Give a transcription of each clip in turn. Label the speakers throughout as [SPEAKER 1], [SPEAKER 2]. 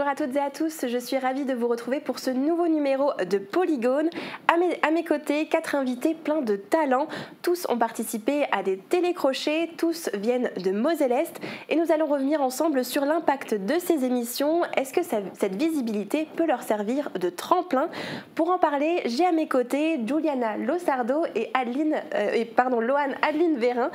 [SPEAKER 1] Bonjour à toutes et à tous, je suis ravie de vous retrouver pour ce nouveau numéro de Polygone. À mes côtés, 4 invités pleins de talent. Tous ont participé à des télécrochets, tous viennent de Moselle-Est et nous allons revenir ensemble sur l'impact de ces émissions. Est-ce que cette visibilité peut leur servir de tremplin? Pour en parler, j'ai à mes côtés Giuliana Losardo et Loane Adeline Vérin.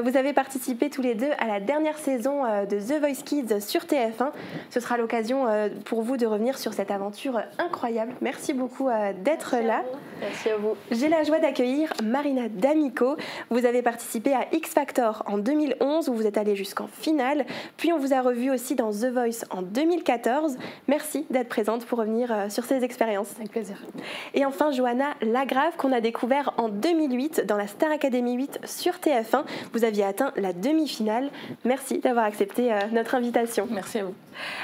[SPEAKER 1] Vous avez participé tous les deux à la dernière saison de The Voice Kids sur TF1. Ce sera l'occasion pour vous de revenir sur cette aventure incroyable. Merci beaucoup d'être là.
[SPEAKER 2] Merci à vous.
[SPEAKER 1] J'ai la joie d'accueillir Marina D'Amico. Vous avez participé à X Factor en 2011 où vous êtes allée jusqu'en finale. Puis on vous a revu aussi dans The Voice en 2014. Merci d'être présente pour revenir sur ces expériences.
[SPEAKER 2] Avec plaisir.
[SPEAKER 1] Et enfin Johanna Lagrave qu'on a découvert en 2008 dans la Star Academy 8 sur TF1. Vous aviez atteint la demi-finale. Merci d'avoir accepté notre invitation.
[SPEAKER 2] Merci à vous.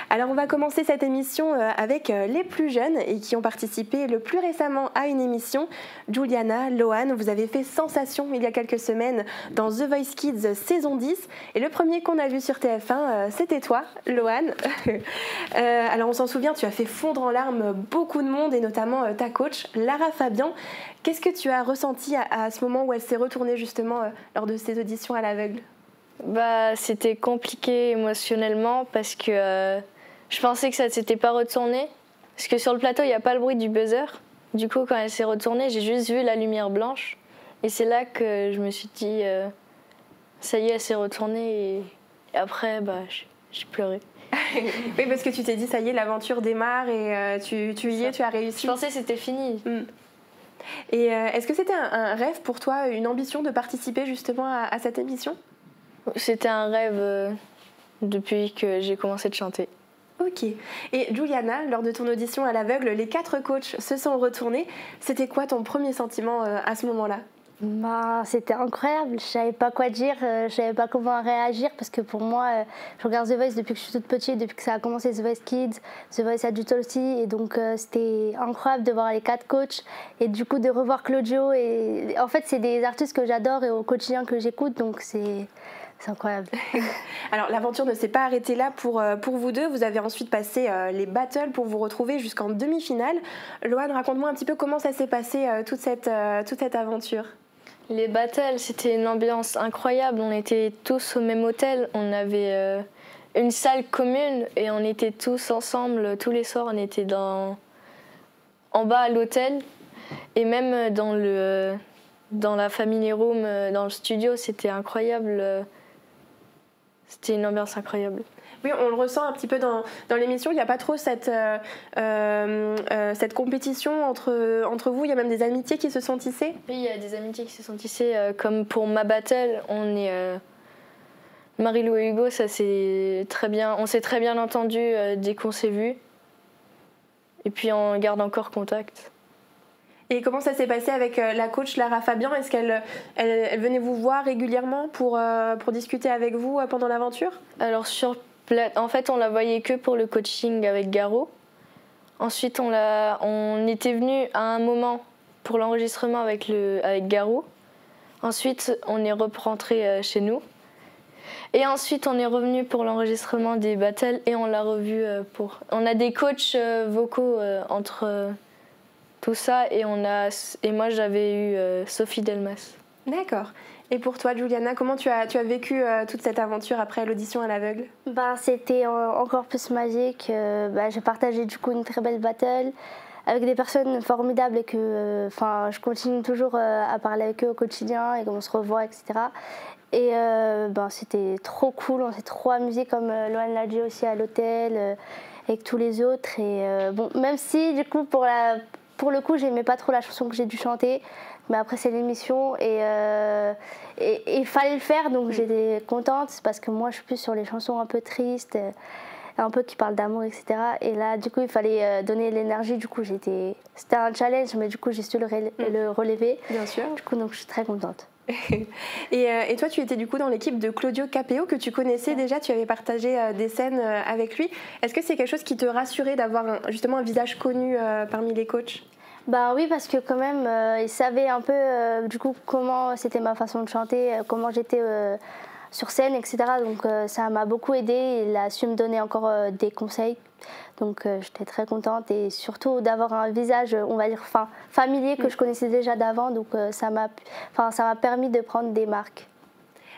[SPEAKER 1] Alors on va commencer cette émission avec les plus jeunes et qui ont participé le plus récemment à une émission. Giuliana, Loane, vous avez fait sensation il y a quelques semaines dans The Voice Kids saison 10 et le premier qu'on a vu sur TF1 c'était toi, Loane. Alors on s'en souvient, tu as fait fondre en larmes beaucoup de monde et notamment ta coach Lara Fabian. Qu'est-ce que tu as ressenti à ce moment où elle s'est retournée justement lors de ses auditions à l'aveugle?
[SPEAKER 2] C'était compliqué émotionnellement parce que je pensais que ça ne s'était pas retourné. Parce que sur le plateau, il n'y a pas le bruit du buzzer. Du coup, quand elle s'est retournée, j'ai juste vu la lumière blanche. Et c'est là que je me suis dit, ça y est, elle s'est retournée. Et après, j'ai pleuré.
[SPEAKER 1] Oui, parce que tu t'es dit, ça y est, l'aventure démarre et tu y es, tu as réussi.
[SPEAKER 2] Je pensais que c'était fini.
[SPEAKER 1] Et est-ce que c'était un rêve pour toi, une ambition de participer justement à cette émission?
[SPEAKER 2] C'était un rêve depuis que j'ai commencé de chanter.
[SPEAKER 1] Ok. Et Giuliana, lors de ton audition à l'aveugle, les 4 coachs se sont retournés. C'était quoi ton premier sentiment à ce moment-là?
[SPEAKER 3] C'était incroyable, je savais pas quoi dire, je savais pas comment réagir parce que pour moi, je regarde The Voice depuis que je suis toute petite, depuis que ça a commencé The Voice Kids, The Voice Adult aussi, et donc c'était incroyable de voir les 4 coachs et du coup de revoir Claudio. Et en fait, c'est des artistes que j'adore et au quotidien que j'écoute, donc c'est incroyable.
[SPEAKER 1] Alors l'aventure ne s'est pas arrêtée là pour vous deux. Vous avez ensuite passé les battles pour vous retrouver jusqu'en demi-finale. Loane, raconte-moi un petit peu comment ça s'est passé toute cette aventure.
[SPEAKER 2] Les battles, c'était une ambiance incroyable. On était tous au même hôtel. On avait une salle commune et on était tous ensemble. Tous les soirs, on était en bas à l'hôtel. Et même dans la family room, dans le studio, c'était incroyable. C'était une ambiance incroyable.
[SPEAKER 1] Oui, on le ressent un petit peu dans l'émission. Il n'y a pas trop cette compétition entre vous. Il y a même des amitiés qui se sont tissées.
[SPEAKER 2] Oui, il y a des amitiés qui se sont tissées. Comme pour ma battle, on est Marie-Lou et Hugo. Ça c'est très bien. On s'est très bien entendu dès qu'on s'est vus. Et puis on garde encore contact.
[SPEAKER 1] Et comment ça s'est passé avec la coach Lara Fabian? Est-ce qu'elle venait vous voir régulièrement pour discuter avec vous pendant l'aventure? Alors
[SPEAKER 2] en fait, on la voyait que pour le coaching avec Garo. Ensuite, on était venu à un moment pour l'enregistrement avec Garo. Ensuite, on est rentré chez nous. Et ensuite, on est revenu pour l'enregistrement des battles et on l'a revu On a des coachs vocaux entre tout ça et moi, j'avais eu Sophie Delmas.
[SPEAKER 1] D'accord. Et pour toi, Giuliana, comment tu as vécu toute cette aventure après l'audition à l'aveugle?
[SPEAKER 3] C'était encore plus magique. J'ai partagé du coup une très belle battle avec des personnes formidables et que je continue toujours à parler avec eux au quotidien et qu'on se revoit, etc. Et c'était trop cool, on s'est trop amusé comme Loane l'a dit aussi à l'hôtel avec tous les autres. Et même si du coup pour le coup j'aimais pas trop la chanson que j'ai dû chanter, mais après c'est l'émission et il fallait le faire, donc j'étais contente parce que moi je suis plus sur les chansons un peu tristes, un peu qui parlent d'amour, etc. Et là du coup il fallait donner l'énergie, du coup c'était un challenge, mais du coup j'ai su le relever.
[SPEAKER 1] Bien sûr.
[SPEAKER 3] Du coup donc je suis très contente.
[SPEAKER 1] Et toi, tu étais du coup dans l'équipe de Claudio Capéo que tu connaissais déjà, tu avais partagé des scènes avec lui. Est-ce que c'est quelque chose qui te rassurait d'avoir justement un visage connu parmi les coachs?
[SPEAKER 3] Oui, parce que quand même, il savait un peu du coup comment c'était ma façon de chanter, comment j'étais sur scène, etc. Donc ça m'a beaucoup aidée. Il a su me donner encore des conseils. Donc j'étais très contente et surtout d'avoir un visage, on va dire, familier que je connaissais déjà d'avant. Donc ça m'a permis de prendre des marques.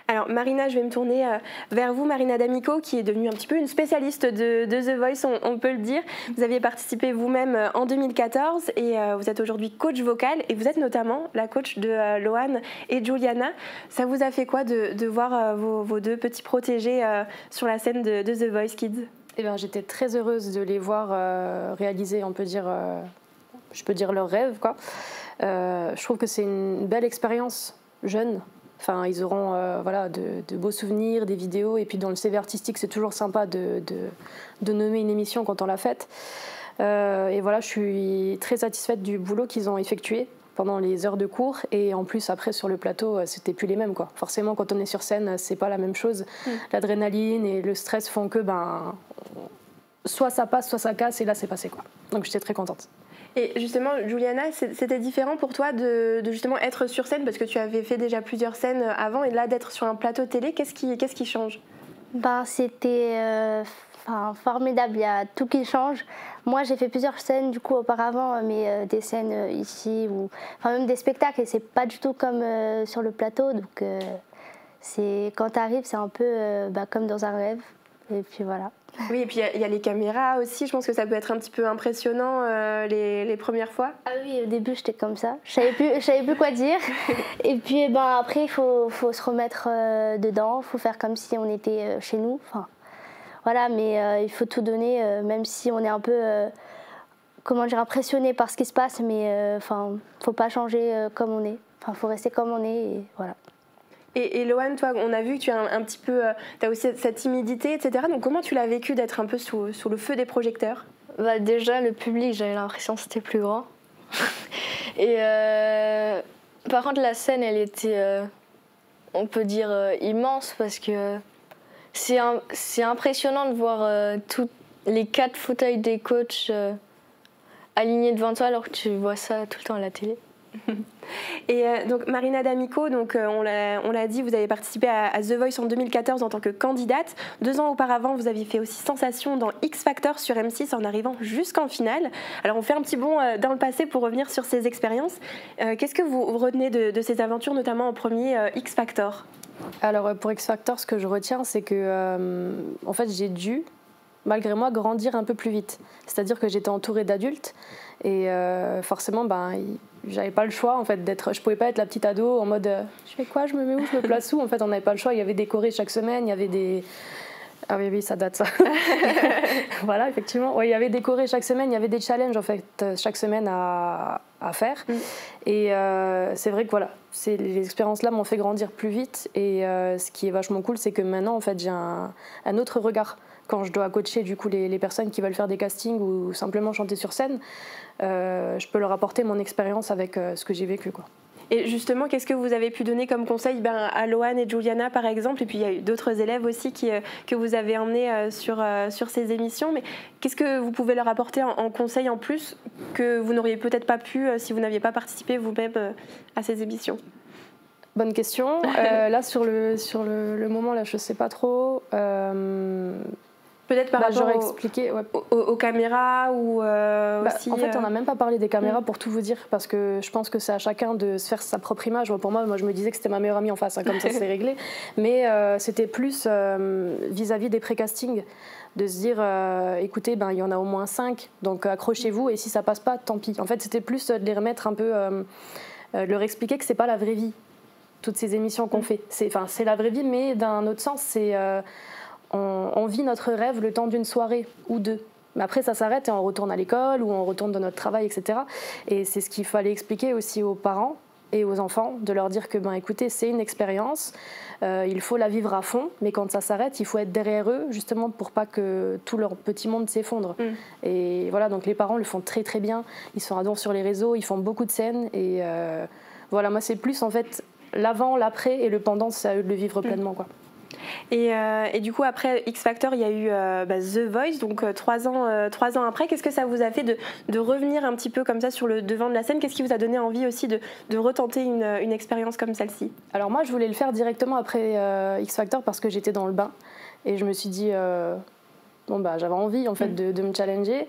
[SPEAKER 1] Alors Marina, je vais me tourner vers vous, Marina D'Amico, qui est devenue un petit peu une spécialiste de The Voice, on peut le dire. Vous aviez participé vous-même en 2014 et vous êtes aujourd'hui coach vocal et vous êtes notamment la coach de Loane et Juliana. Ça vous a fait quoi de voir vos deux petits protégés sur la scène de The Voice Kids?
[SPEAKER 4] Eh bien, j'étais très heureuse de les voir réaliser, on peut dire, je peux dire leur rêve, quoi. Je trouve que c'est une belle expérience jeune. Enfin, ils auront de beaux souvenirs, des vidéos, et puis dans le CV artistique, c'est toujours sympa de nommer une émission quand on l'a faite. Et voilà, je suis très satisfaite du boulot qu'ils ont effectué pendant les heures de cours, et en plus après sur le plateau, c'était plus les mêmes, quoi. Forcément, quand on est sur scène, c'est pas la même chose. L'adrénaline et le stress font que soit ça passe, soit ça casse, et là c'est passé, quoi. Donc j'étais très contente.
[SPEAKER 1] Et justement, Juliana, c'était différent pour toi de justement être sur scène, parce que tu avais fait déjà plusieurs scènes avant, et là d'être sur un plateau télé, qu'est-ce qui change?
[SPEAKER 3] C'était formidable, il y a tout qui change. Moi j'ai fait plusieurs scènes du coup auparavant, mais des scènes ici, même des spectacles, et c'est pas du tout comme sur le plateau. Donc quand tu arrives, c'est un peu comme dans un rêve. Et puis voilà.
[SPEAKER 1] Oui, et puis il y a les caméras aussi. Je pense que ça peut être un petit peu impressionnant les premières fois.
[SPEAKER 3] Ah oui, au début j'étais comme ça. Je savais plus quoi dire. Et puis après il faut se remettre dedans. Il faut faire comme si on était chez nous. Enfin, voilà, mais il faut tout donner, même si on est un peu impressionné par ce qui se passe. Mais faut pas changer comme on est. Enfin, faut rester comme on est et voilà.
[SPEAKER 1] Et Loane, toi, on a vu que tu as un petit peu, tu as aussi cette timidité, etc. Donc comment tu l'as vécu d'être un peu sous le feu des projecteurs?
[SPEAKER 2] Déjà, le public, j'avais l'impression que c'était plus grand. Et par contre, la scène, elle était, on peut dire, immense, parce que c'est impressionnant de voir tous les 4 fauteuils des coachs alignés devant toi, alors que tu vois ça tout le temps à la télé.
[SPEAKER 1] Et donc Marina D'Amico, donc on l'a dit, vous avez participé à The Voice en 2014 en tant que candidate. 2 ans auparavant, vous aviez fait aussi sensation dans X Factor sur M6 en arrivant jusqu'en finale. Alors on fait un petit bond dans le passé pour revenir sur ces expériences. Qu'est-ce que vous retenez de ces aventures, notamment au premier X Factor?
[SPEAKER 4] Alors pour X Factor, ce que je retiens, c'est que en fait j'ai dû, malgré moi, grandir un peu plus vite. C'est-à-dire que j'étais entourée d'adultes et forcément, j'avais pas le choix en fait je pouvais pas être la petite ado en mode je fais quoi, je me mets où, je me place où. En fait, on n'avait pas le choix. Il y avait des chorés chaque semaine, il y avait des oui, ça date ça. Voilà, effectivement. Ouais, il y avait des chorés chaque semaine, il y avait des challenges en fait chaque semaine à faire. Et c'est vrai que voilà, les expériences là m'ont fait grandir plus vite. Et ce qui est vachement cool, c'est que maintenant en fait j'ai un autre regard. Quand je dois coacher du coup les personnes qui veulent faire des castings ou simplement chanter sur scène, je peux leur apporter mon expérience avec ce que j'ai vécu, quoi.
[SPEAKER 1] Et justement, qu'est-ce que vous avez pu donner comme conseil à Loane et Juliana par exemple, et puis il y a eu d'autres élèves aussi que vous avez emmenés sur ces émissions, mais qu'est-ce que vous pouvez leur apporter en conseil en plus que vous n'auriez peut-être pas pu si vous n'aviez pas participé vous-même à ces émissions?
[SPEAKER 4] Bonne question. Là sur le moment là, je sais pas trop.
[SPEAKER 1] Peut-être par rapport aux caméras ou aussi...
[SPEAKER 4] En fait, on n'a même pas parlé des caméras pour tout vous dire, parce que je pense que c'est à chacun de se faire sa propre image. Pour moi, je me disais que c'était ma meilleure amie en face, comme ça c'est réglé. Mais c'était plus vis-à-vis des pré-castings, de se dire, écoutez, il y en a au moins 5, donc accrochez-vous, et si ça passe pas, tant pis. En fait, c'était plus de les remettre un peu, leur expliquer que c'est pas la vraie vie, toutes ces émissions qu'on fait. C'est la vraie vie, mais d'un autre sens, c'est... On vit notre rêve le temps d'une soirée ou 2. Mais après, ça s'arrête et on retourne à l'école ou on retourne dans notre travail, etc. Et c'est ce qu'il fallait expliquer aussi aux parents et aux enfants, de leur dire que, écoutez, c'est une expérience, il faut la vivre à fond, mais quand ça s'arrête, il faut être derrière eux, justement, pour pas que tout leur petit monde s'effondre. Et voilà, donc les parents le font très très bien, ils sont à donf sur les réseaux, ils font beaucoup de scènes, et voilà, moi c'est plus en fait l'avant, l'après, et le pendant, c'est à eux de le vivre pleinement, quoi.
[SPEAKER 1] Et du coup, après X Factor, il y a eu The Voice, donc 3 ans après. Qu'est-ce que ça vous a fait de revenir un petit peu comme ça sur le devant de la scène? Qu'est-ce qui vous a donné envie aussi de retenter une expérience comme celle-ci?
[SPEAKER 4] Alors moi, je voulais le faire directement après X Factor parce que j'étais dans le bain. Et je me suis dit, Bon, bah, j'avais envie en fait de me challenger.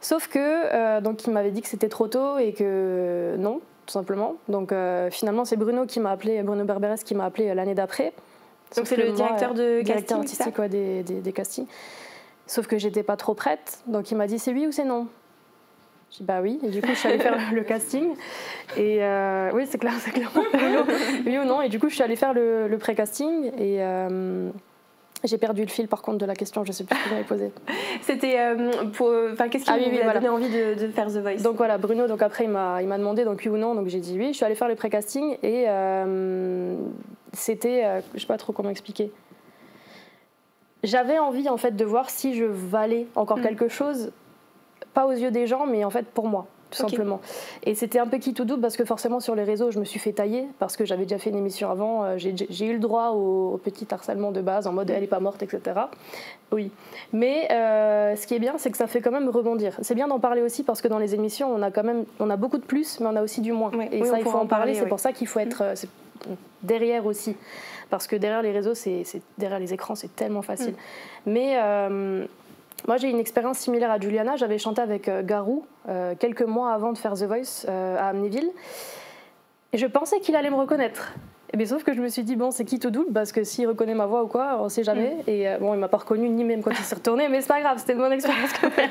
[SPEAKER 4] Sauf que donc il m'avait dit que c'était trop tôt et que non, tout simplement. Donc finalement c'est Bruno Barberes qui m'a appelé l'année d'après.
[SPEAKER 1] Donc c'est le directeur de
[SPEAKER 4] directeur
[SPEAKER 1] casting,
[SPEAKER 4] artistique des castings. Sauf que j'étais pas trop prête, donc il m'a dit c'est oui ou c'est non. J'ai dit bah oui, et du coup je suis allée faire le casting. Et oui c'est clairement oui ou non. Et du coup je suis allée faire le pré-casting et j'ai perdu le fil par contre de la question, je sais plus ce que vous m'avez posé.
[SPEAKER 1] C'était qu'est-ce qui vous a donné envie de faire The Voice?
[SPEAKER 4] Donc voilà, Bruno, donc après il m'a demandé donc oui ou non, donc j'ai dit oui. Je suis allée faire le pré-casting et c'était, je sais pas trop comment expliquer. J'avais envie en fait de voir si je valais encore quelque chose, pas aux yeux des gens, mais en fait pour moi. Tout simplement. Et c'était un peu qui tout double parce que forcément sur les réseaux je me suis fait tailler parce que j'avais déjà fait une émission avant, j'ai eu le droit au petit harcèlement de base en mode elle est pas morte, etc. Oui. Mais ce qui est bien c'est que ça fait quand même rebondir. C'est bien d'en parler aussi parce que dans les émissions on a beaucoup de plus mais on a aussi du moins. Et ça il faut en parler, c'est pour ça qu'il faut être derrière aussi. Parce que derrière les réseaux, derrière les écrans c'est tellement facile. Mais moi, j'ai une expérience similaire à Juliana. J'avais chanté avec Garou quelques mois avant de faire The Voice à Amnéville. Et je pensais qu'il allait me reconnaître. Mais sauf que je me suis dit, bon, c'est qui tout double parce que s'il reconnaît ma voix ou quoi, on ne sait jamais. Et bon, il ne m'a pas reconnu ni même quand il s'est retourné, mais c'est pas grave, c'était une bonne expérience quand même.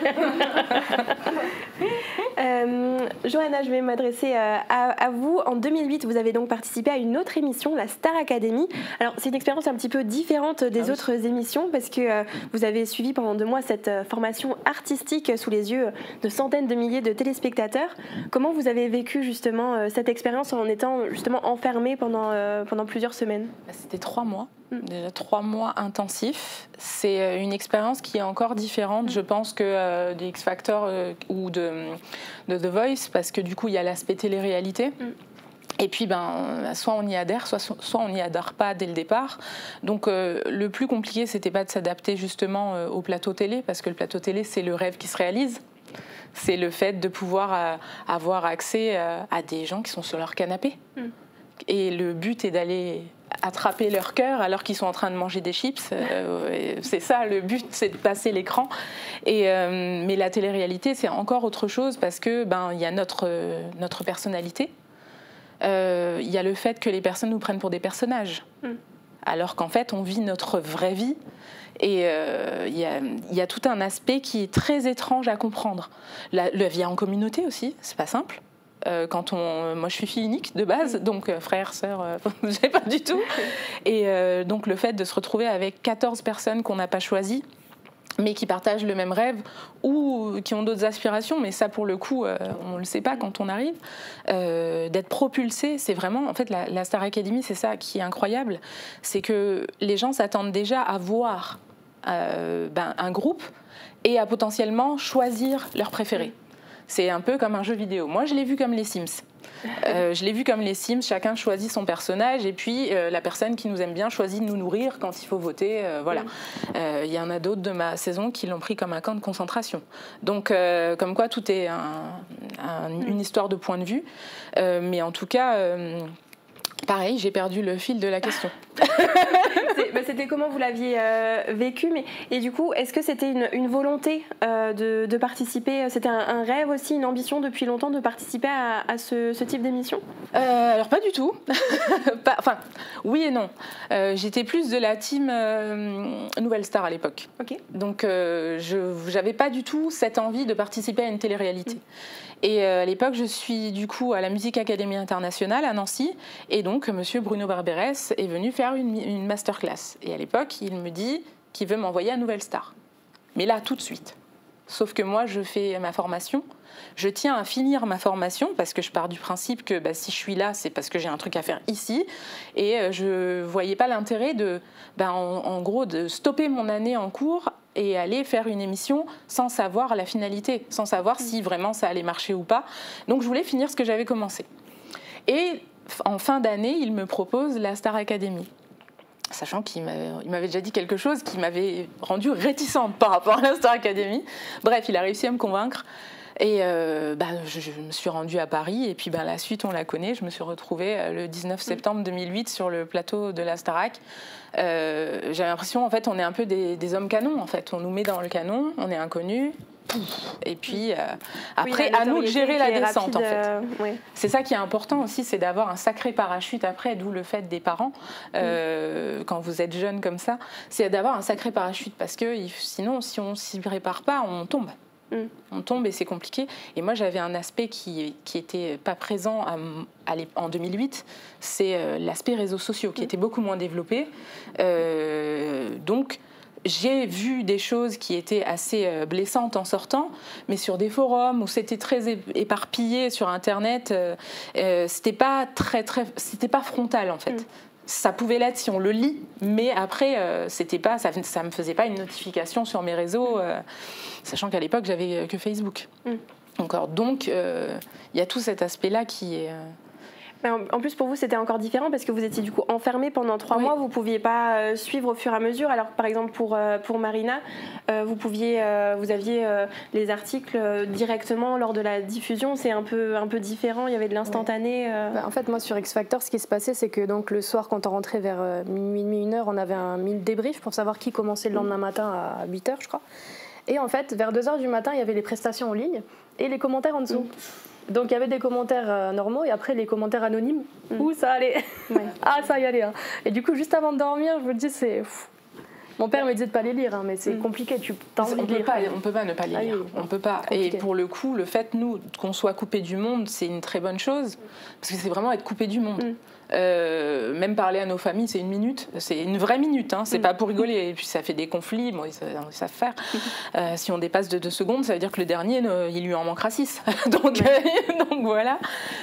[SPEAKER 1] Johanna, je vais m'adresser à vous. En 2008, vous avez donc participé à une autre émission, la Star Academy. Alors, c'est une expérience un petit peu différente des autres émissions parce que vous avez suivi pendant 2 mois cette formation artistique sous les yeux de centaines de milliers de téléspectateurs. Comment vous avez vécu justement cette expérience en étant justement enfermée pendant plusieurs semaines?
[SPEAKER 5] C'était 3 mois. Déjà 3 mois intensifs. C'est une expérience qui est encore différente, je pense, que des X Factor ou de The Voice, parce que du coup, il y a l'aspect télé-réalité. Et puis, soit on y adhère, soit on n'y adhère pas dès le départ. Donc, le plus compliqué, c'était pas de s'adapter justement au plateau télé, parce que le plateau télé, c'est le rêve qui se réalise. C'est le fait de pouvoir avoir accès à des gens qui sont sur leur canapé. Et le but est d'aller attraper leur cœur alors qu'ils sont en train de manger des chips. C'est ça, le but, c'est de passer l'écran. Mais la télé-réalité, c'est encore autre chose parce que y a notre personnalité. Il y a le fait que les personnes nous prennent pour des personnages. Alors qu'en fait, on vit notre vraie vie. Et il y a tout un aspect qui est très étrange à comprendre. La vie en communauté aussi, c'est pas simple. Moi je suis fille unique de base, donc frère, sœur, je sais pas du tout. Et donc le fait de se retrouver avec 14 personnes qu'on n'a pas choisies, mais qui partagent le même rêve ou qui ont d'autres aspirations, mais ça pour le coup on le sait pas quand on arrive, d'être propulsé, c'est vraiment en fait la Star Academy, c'est ça qui est incroyable, c'est que les gens s'attendent déjà à voir un groupe et à potentiellement choisir leur préféré. C'est un peu comme un jeu vidéo. Moi, je l'ai vu comme les Sims. Chacun choisit son personnage et puis la personne qui nous aime bien choisit de nous nourrir quand il faut voter. Voilà. Il y en a d'autres de ma saison qui l'ont pris comme un camp de concentration. Donc, comme quoi, tout est une histoire de point de vue. Mais en tout cas... pareil, j'ai perdu le fil de la question.
[SPEAKER 1] C'était comment vous l'aviez vécu, et du coup, est-ce que c'était une volonté de participer? C'était un rêve aussi, une ambition depuis longtemps de participer à ce type d'émission?
[SPEAKER 5] Alors pas du tout. Oui et non. J'étais plus de la team Nouvelle Star à l'époque. Donc j'avais pas du tout cette envie de participer à une télé-réalité. Et à l'époque, je suis du coup à la Musique Academy Internationale à Nancy, et donc monsieur Bruno Barberes est venu faire une masterclass. Et à l'époque, il me dit qu'il veut m'envoyer à Nouvelle Star. Mais là, tout de suite. Sauf que moi, je fais ma formation. Je tiens à finir ma formation parce que je pars du principe que si je suis là, c'est parce que j'ai un truc à faire ici. Et je ne voyais pas l'intérêt en gros, de stopper mon année en cours et aller faire une émission sans savoir la finalité, sans savoir si vraiment ça allait marcher ou pas. Donc je voulais finir ce que j'avais commencé. Et en fin d'année, il me propose la Star Academy. Sachant qu'il m'avait déjà dit quelque chose qui m'avait rendue réticente par rapport à la Star Academy. Bref, il a réussi à me convaincre. Et je me suis rendue à Paris et puis la suite on la connaît. Je me suis retrouvée le 19 septembre 2008 sur le plateau de la Starac. J'avais l'impression en fait on est un peu des hommes canons en fait. On nous met dans le canon, on est inconnus. Et puis après à nous de gérer la descente rapide, en fait. C'est ça qui est important aussi, c'est d'avoir un sacré parachute après, d'où le fait des parents quand vous êtes jeune comme ça, c'est d'avoir un sacré parachute parce que sinon si on s'y prépare pas on tombe. On tombe et c'est compliqué. Et moi, j'avais un aspect qui était pas présent en 2008, c'est l'aspect réseaux sociaux qui était beaucoup moins développé. Donc, j'ai vu des choses qui étaient assez blessantes en sortant, mais sur des forums où c'était très éparpillé sur Internet, c'était pas c'était pas frontal en fait. Ça pouvait l'être si on le lit, mais après, ça me faisait pas une notification sur mes réseaux, sachant qu'à l'époque, j'avais que Facebook. Donc, il y a tout cet aspect-là qui est...
[SPEAKER 1] En plus, pour vous, c'était encore différent parce que vous étiez du coup enfermée pendant 3 mois. Vous ne pouviez pas suivre au fur et à mesure. Alors, par exemple, pour Marina, vous aviez les articles directement lors de la diffusion. C'est un peu différent. Il y avait de l'instantané.
[SPEAKER 4] En fait, moi, sur X Factor, ce qui se passait, c'est que donc, le soir, quand on rentrait vers minuit, 1h, on avait un mini débrief pour savoir qui commençait le lendemain matin à 8h, je crois. Et en fait, vers 2h du matin, il y avait les prestations en ligne et les commentaires en dessous. Donc il y avait des commentaires normaux et après les commentaires anonymes où ça allait. Ça y allait. Hein. Et du coup, juste avant de dormir, je me dis, c'est... Mon père me disait de ne pas les lire, mais c'est compliqué.
[SPEAKER 5] On ne peut pas ne pas les lire. On peut pas. Et pour le coup, le fait, qu'on soit coupé du monde, c'est une très bonne chose. Parce que c'est vraiment être coupé du monde. Même parler à nos familles, c'est 1 minute. C'est une vraie minute. Hein. C'est pas pour rigoler. Et puis ça fait des conflits. Bon, ils savent faire. Si on dépasse de 2 secondes, ça veut dire que le dernier, il lui en manquera 6. donc voilà.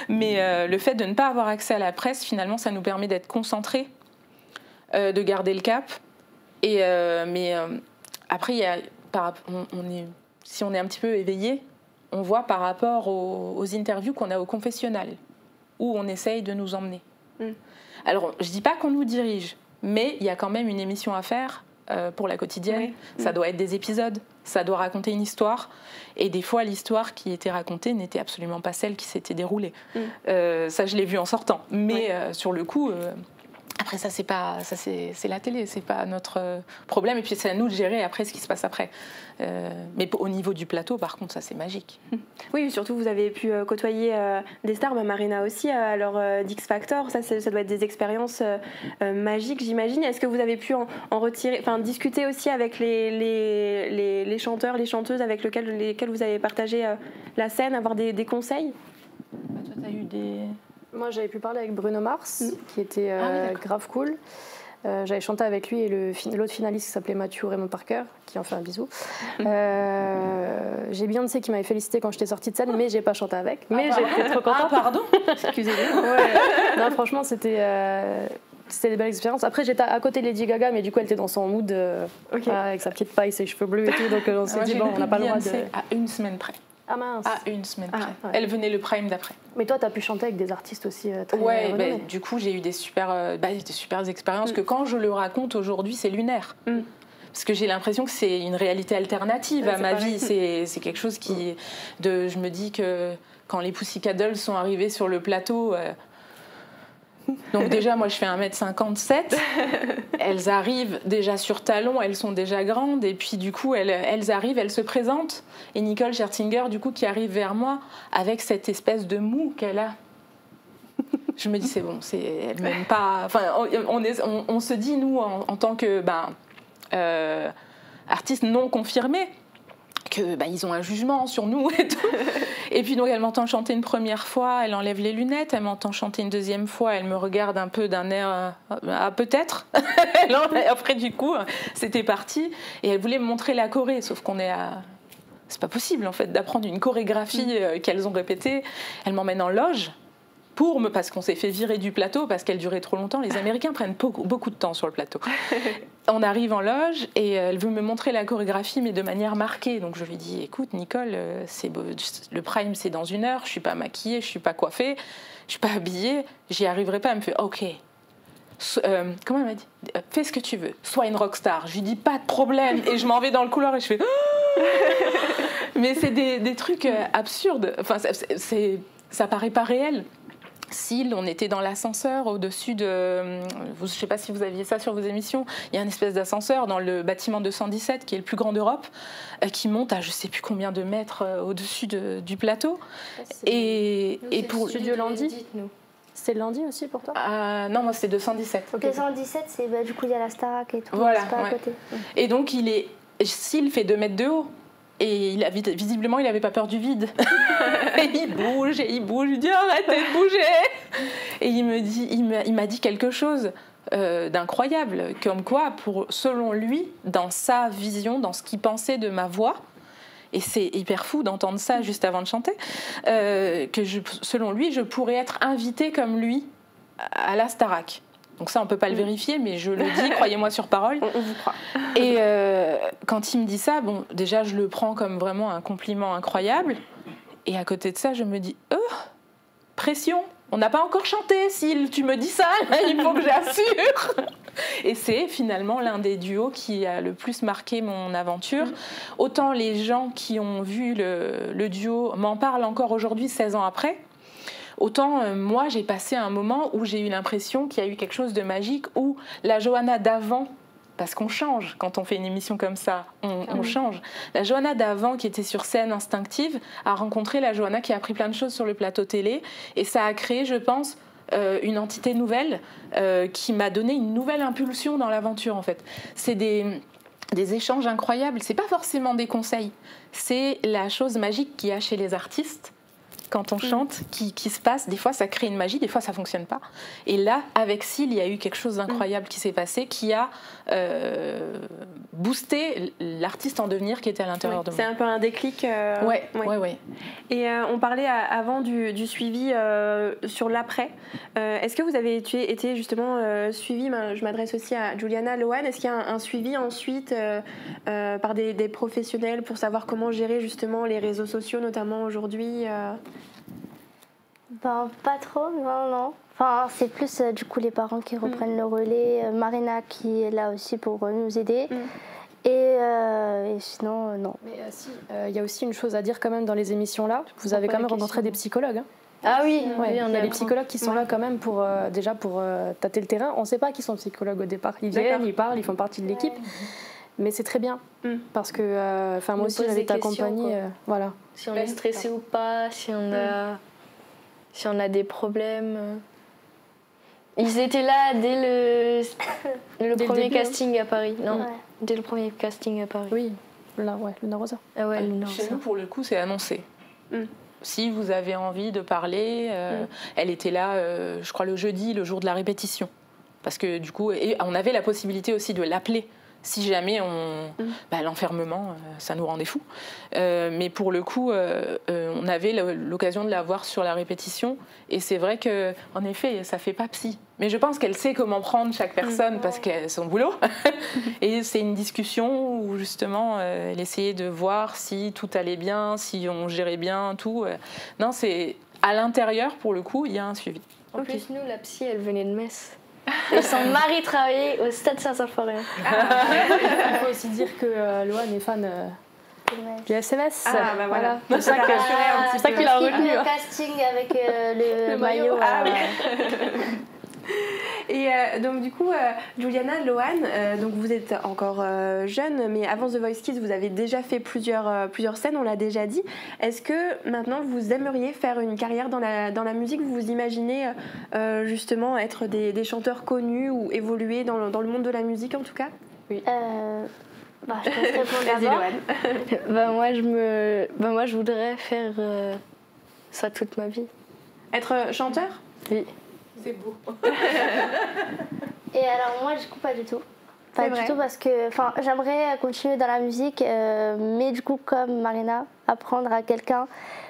[SPEAKER 5] Mais le fait de ne pas avoir accès à la presse, finalement, ça nous permet d'être concentrés, de garder le cap. Mais après, si on est un petit peu éveillé, on voit par rapport aux interviews qu'on a au confessionnal, où on essaye de nous emmener. Alors, je ne dis pas qu'on nous dirige, mais il y a quand même une émission à faire pour la quotidienne. Ça doit être des épisodes, ça doit raconter une histoire. Et des fois, l'histoire qui était racontée n'était absolument pas celle qui s'était déroulée. Ça, je l'ai vu en sortant. Mais sur le coup... Après, c'est la télé, c'est pas notre problème. Et puis, c'est à nous de gérer après ce qui se passe après. Mais au niveau du plateau, par contre, ça, c'est magique.
[SPEAKER 1] Oui, surtout, vous avez pu côtoyer des stars, Marina aussi, alors d'X Factor. Ça doit être des expériences magiques, j'imagine. Est-ce que vous avez pu en retirer, discuter aussi avec les chanteurs, les chanteuses avec lesquels vous avez partagé la scène, avoir des conseils?
[SPEAKER 5] Toi, tu as eu des...
[SPEAKER 4] Moi, j'avais pu parler avec Bruno Mars, qui était grave cool. J'avais chanté avec lui et l'autre finaliste qui s'appelait Matthew Raymond Parker, qui en fait un bisou. J'ai Beyoncé qui m'avait félicité quand j'étais sortie de scène, mais j'ai pas chanté avec. Mais j'étais trop contente.
[SPEAKER 5] Pardon.
[SPEAKER 4] Excusez-moi. Non, franchement, c'était des belles expériences. Après, j'étais à côté de Lady Gaga, mais du coup, elle était dans son mood avec sa petite paille, ses cheveux bleus et tout. Donc, on s'est dit, bon, on n'a pas le droit de...
[SPEAKER 5] à 1 semaine près.
[SPEAKER 4] Ah mince.
[SPEAKER 5] À 1 semaine près. Elle venait le prime d'après.
[SPEAKER 4] Mais toi, tu as pu chanter avec des artistes aussi très renommés.
[SPEAKER 5] Du coup, j'ai eu des super expériences que quand je le raconte aujourd'hui, c'est lunaire. Parce que j'ai l'impression que c'est une réalité alternative à ma vie. C'est quelque chose qui... je me dis que quand les Pussycat Dolls sont arrivés sur le plateau... Donc déjà, moi, je fais 1m57. Elles arrivent déjà sur talons, elles sont déjà grandes. Et puis, du coup, elles arrivent, elles se présentent. Et Nicole Scherzinger, du coup, qui arrive vers moi avec cette espèce de mou qu'elle a. Je me dis, c'est bon, elle m'aime pas... Enfin, on se dit, nous, en tant que artistes non confirmés, ils ont un jugement sur nous et tout. Et puis donc elle m'entend chanter une première fois, elle enlève les lunettes, elle m'entend chanter une deuxième fois, elle me regarde un peu d'un air peut-être. Après du coup c'était parti et elle voulait me montrer la choré, sauf qu'on est à... C'est pas possible en fait d'apprendre une chorégraphie qu'elles ont répétée. Elle m'emmène en loge parce qu'on s'est fait virer du plateau parce qu'elle durait trop longtemps. Les Américains prennent beaucoup de temps sur le plateau. On arrive en loge et elle veut me montrer la chorégraphie, mais de manière marquée. Donc je lui dis, écoute Nicole, le prime c'est dans 1 heure, je suis pas maquillée, je suis pas coiffée, je suis pas habillée, j'y arriverai pas. Elle me fait, ok. Comment elle m'a dit, fais ce que tu veux, sois une rockstar. Je lui dis, pas de problème. Et je m'en vais dans le couloir et je fais... Mais c'est des trucs absurdes. Enfin, ça paraît pas réel. Si on était dans l'ascenseur au-dessus de... Je ne sais pas si vous aviez ça sur vos émissions, il y a une espèce d'ascenseur dans le bâtiment 217 qui est le plus grand d'Europe, qui monte à je ne sais plus combien de mètres au-dessus du plateau. Et pour
[SPEAKER 4] Studio Landy, c'est Landy aussi pour toi?
[SPEAKER 5] Non, moi c'était 217.
[SPEAKER 3] Okay. 217, c'est du coup il y a la Starac et tout,
[SPEAKER 5] voilà,
[SPEAKER 3] c'est pas à côté.
[SPEAKER 5] Et donc s'il fait 2 mètres de haut, et visiblement, il n'avait pas peur du vide. Et il bouge. Je lui dis arrêtez de bouger. Et il m'a dit quelque chose d'incroyable, comme quoi, selon lui, dans sa vision, dans ce qu'il pensait de ma voix, et c'est hyper fou d'entendre ça juste avant de chanter, selon lui, je pourrais être invitée comme lui à la Starac. Donc ça, on ne peut pas le vérifier, mais je le dis, croyez-moi sur parole.
[SPEAKER 1] On vous croit.
[SPEAKER 5] Et quand il me dit ça, bon, déjà, je le prends comme vraiment un compliment incroyable. Et à côté de ça, je me dis, pression, on n'a pas encore chanté, Syl, tu me dis ça, il faut que j'assure. Et c'est finalement l'un des duos qui a le plus marqué mon aventure. Autant les gens qui ont vu le duo m'en parlent encore aujourd'hui, 16 ans après. Autant moi, j'ai passé un moment où j'ai eu l'impression qu'il y a eu quelque chose de magique, où la Johanna d'avant, parce qu'on change quand on fait une émission comme ça, on change. La Johanna d'avant, qui était sur scène instinctive, a rencontré la Johanna qui a appris plein de choses sur le plateau télé, et ça a créé, je pense, une entité nouvelle qui m'a donné une nouvelle impulsion dans l'aventure, en fait. C'est des échanges incroyables, c'est pas forcément des conseils, c'est la chose magique qu'il y a chez les artistes quand on chante, qui se passe. Des fois, ça crée une magie, des fois, ça ne fonctionne pas. Et là, avec Syl, il y a eu quelque chose d'incroyable qui s'est passé, qui a boosté l'artiste en devenir qui était à l'intérieur de moi.
[SPEAKER 1] C'est un peu un déclic.
[SPEAKER 5] Ouais.
[SPEAKER 1] Et on parlait avant du suivi sur l'après. Est-ce que vous avez été justement suivi, je m'adresse aussi à Juliana, Loane, est-ce qu'il y a un suivi ensuite par des professionnels pour savoir comment gérer justement les réseaux sociaux, notamment aujourd'hui
[SPEAKER 3] Pas trop, non. Enfin, c'est plus du coup les parents qui reprennent le relais, Marina qui est là aussi pour nous aider. Et sinon, non.
[SPEAKER 4] Mais si, il y a aussi une chose à dire quand même dans les émissions là. Vous avez quand même rencontré des psychologues. Hein.
[SPEAKER 2] Ah oui,
[SPEAKER 4] ouais,
[SPEAKER 2] oui,
[SPEAKER 4] il y a des psychologues qui sont là quand même pour tâter le terrain. On ne sait pas qui sont psychologues au départ. Ils viennent, ils parlent, ils font partie de l'équipe. Mais c'est très bien parce que moi aussi j'avais été accompagnée. Voilà.
[SPEAKER 2] Si on est stressé ou pas, si on a des problèmes. Ils étaient là dès le premier casting à Paris. Non, dès le premier casting à Paris.
[SPEAKER 4] Oui, là, Luna Rosa.
[SPEAKER 2] Ah ouais,
[SPEAKER 5] chez nous, pour le coup, c'est annoncé. Si vous avez envie de parler, elle était là, je crois, le jeudi, le jour de la répétition. Parce que du coup, on avait la possibilité aussi de l'appeler. Si jamais l'enfermement, ça nous rendait fous. Mais pour le coup, on avait l'occasion de la voir sur la répétition. Et c'est vrai qu'en effet, ça fait pas psy. Mais je pense qu'elle sait comment prendre chaque personne parce que c'est son boulot. Et c'est une discussion où justement, elle essayait de voir si tout allait bien, si on gérait bien, tout. Non, c'est à l'intérieur, pour le coup, il y a un suivi.
[SPEAKER 2] En plus, nous, la psy, elle venait de Metz. Et son mari travaillait au Stade Saint-Symphorien.
[SPEAKER 4] Il faut aussi dire que Loane est fan du SMS.
[SPEAKER 1] Ah, bah voilà.
[SPEAKER 4] C'est ça qu'il a retenu.
[SPEAKER 3] Le casting avec le maillot.
[SPEAKER 1] Et donc du coup, Juliana, Loane, donc vous êtes encore jeune, mais avant The Voice Kids, vous avez déjà fait plusieurs scènes, on l'a déjà dit. Est-ce que maintenant vous aimeriez faire une carrière dans la musique? Vous vous imaginez justement être des chanteurs connus ou évoluer dans le monde de la musique en tout cas?
[SPEAKER 3] Oui. Je te répondre d'abord.
[SPEAKER 2] Moi, je voudrais faire ça toute ma vie.
[SPEAKER 1] Être chanteur?
[SPEAKER 2] Oui.
[SPEAKER 5] C'est beau.
[SPEAKER 3] Et alors moi, du coup, pas du tout. Pas du tout parce que j'aimerais continuer dans la musique, mais du coup, comme Marina, apprendre à quelqu'un.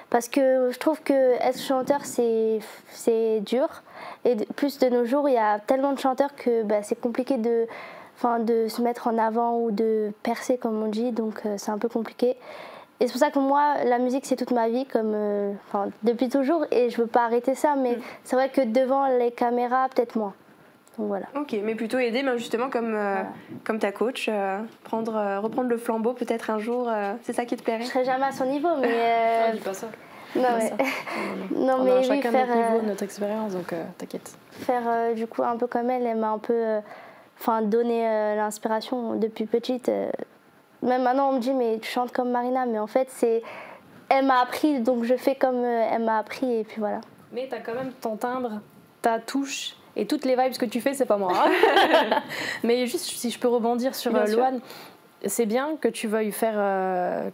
[SPEAKER 3] Parce que je trouve que être chanteur, c'est dur. Et plus de nos jours, il y a tellement de chanteurs que c'est compliqué de se mettre en avant ou de percer, comme on dit. Donc, c'est un peu compliqué. Et c'est pour ça que moi, la musique, c'est toute ma vie, depuis toujours, et je veux pas arrêter ça, mais c'est vrai que devant les caméras, peut-être moins. Donc voilà.
[SPEAKER 1] Ok, mais plutôt aider, justement comme ta coach, reprendre le flambeau peut-être un jour, c'est ça qui te plairait?
[SPEAKER 3] Je serai jamais à son niveau, mais...
[SPEAKER 4] Ah, dis pas ça.
[SPEAKER 3] Non, mais...
[SPEAKER 4] Non, on
[SPEAKER 3] mais
[SPEAKER 4] a
[SPEAKER 3] oui,
[SPEAKER 4] chacun
[SPEAKER 3] faire,
[SPEAKER 4] notre niveau, notre expérience, donc t'inquiète.
[SPEAKER 3] Faire du coup un peu comme elle m'a un peu donné l'inspiration depuis petite. Même maintenant on me dit mais tu chantes comme Marina, mais en fait elle m'a appris, donc je fais comme elle m'a appris et puis voilà.
[SPEAKER 4] Mais t'as quand même ton timbre, ta touche et toutes les vibes que tu fais, c'est pas moi. Mais juste si je peux rebondir sur Loane, c'est bien que tu veuilles faire